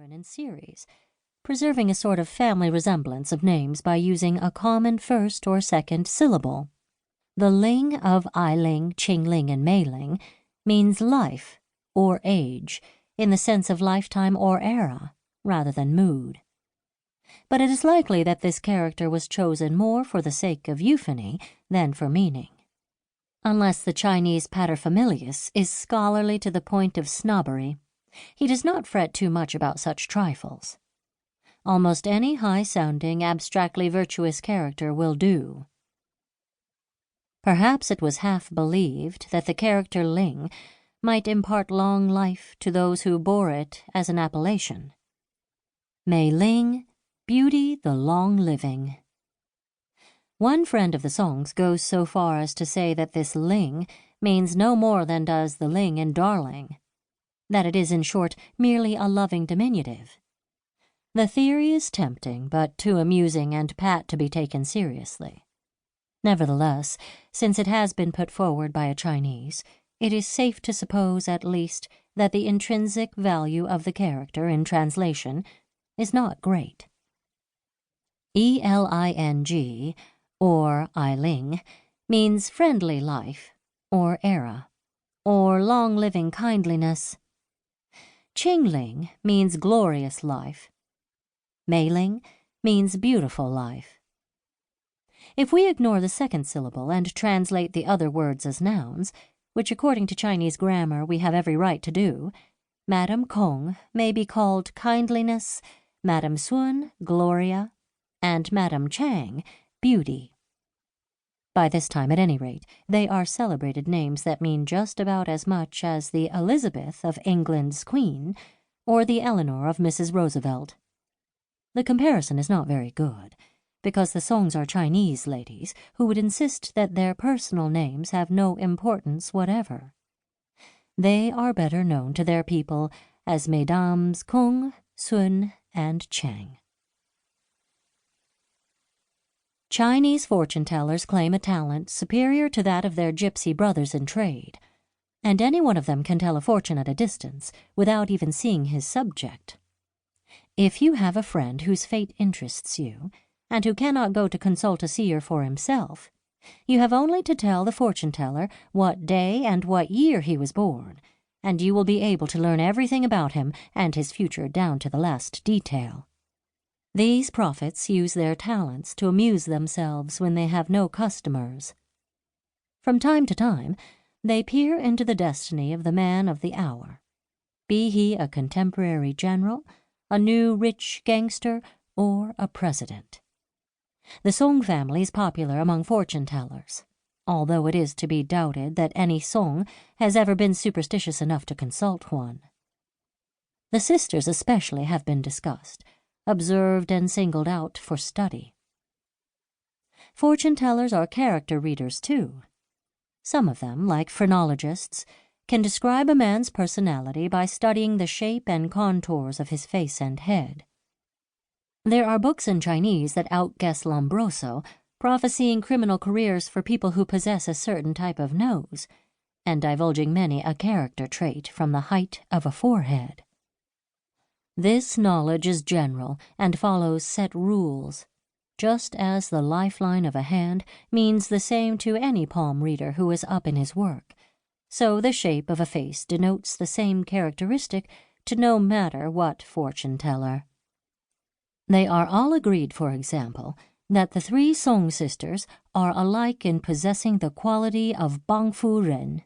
pattern in series, preserving a sort of family resemblance of names by using a common first or second syllable. The ling of Eling, Chingling, and Mayling means life or age, in the sense of lifetime or era, rather than mood. But it is likely that this character was chosen more for the sake of euphony than for meaning. Unless the Chinese paterfamilias is scholarly to the point of snobbery, he does not fret too much about such trifles. Almost any high-sounding, abstractly virtuous character will do. Perhaps it was half believed that the character Ling might impart long life to those who bore it as an appellation. Mayling, beauty the long-living. One friend of the songs goes so far as to say that this Ling means no more than does the Ling in darling, that it is, in short, merely a loving diminutive. The theory is tempting, but too amusing and pat to be taken seriously. Nevertheless, since it has been put forward by a Chinese, it is safe to suppose, at least, that the intrinsic value of the character in translation is not great. Eling, or Eiling, means friendly life, or era, or long-living kindliness. Chingling means glorious life. Mayling means beautiful life. If we ignore the second syllable and translate the other words as nouns, which according to Chinese grammar we have every right to do, Madame Kong may be called kindliness, Madame Sun, Gloria, and Madame Chang, beauty. By this time, at any rate, they are celebrated names that mean just about as much as the Elizabeth of England's Queen or the Eleanor of Mrs. Roosevelt. The comparison is not very good, because the songs are Chinese ladies who would insist that their personal names have no importance whatever. They are better known to their people as Mesdames Kong, Sun, and Chang. Chinese fortune-tellers claim a talent superior to that of their gypsy brothers in trade, and any one of them can tell a fortune at a distance without even seeing his subject. If you have a friend whose fate interests you, and who cannot go to consult a seer for himself, you have only to tell the fortune-teller what day and what year he was born, and you will be able to learn everything about him and his future down to the last detail. These prophets use their talents to amuse themselves when they have no customers. From time to time, they peer into the destiny of the man of the hour, be he a contemporary general, a new rich gangster, or a president. The Soong family is popular among fortune-tellers, although it is to be doubted that any Soong has ever been superstitious enough to consult one. The sisters especially have been discussed, observed and singled out for study. Fortune-tellers are character readers, too. Some of them, like phrenologists, can describe a man's personality by studying the shape and contours of his face and head. There are books in Chinese that outguess Lombroso, prophesying criminal careers for people who possess a certain type of nose, and divulging many a character trait from the height of a forehead. This knowledge is general and follows set rules, just as the lifeline of a hand means the same to any palm reader who is up in his work. So the shape of a face denotes the same characteristic to no matter what fortune-teller. They are all agreed, for example, that the three Soong sisters are alike in possessing the quality of Bangfu Ren.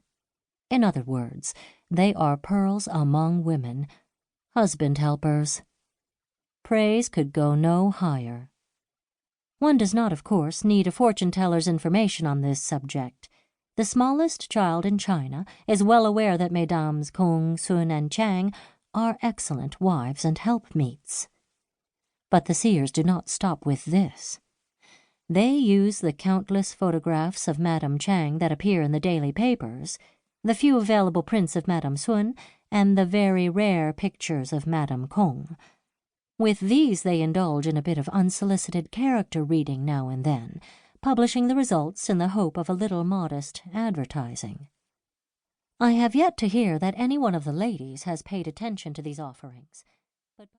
In other words, they are pearls among women, husband-helpers. Praise could go no higher. One does not, of course, need a fortune-teller's information on this subject. The smallest child in China is well aware that Mesdames Kong, Sun, and Chang are excellent wives and helpmeets. But the seers do not stop with this. They use the countless photographs of Madame Chang that appear in the daily papers, the few available prints of Madame Sun, and the very rare pictures of Madame Kong. With these they indulge in a bit of unsolicited character reading now and then, publishing the results in the hope of a little modest advertising. I have yet to hear that any one of the ladies has paid attention to these offerings,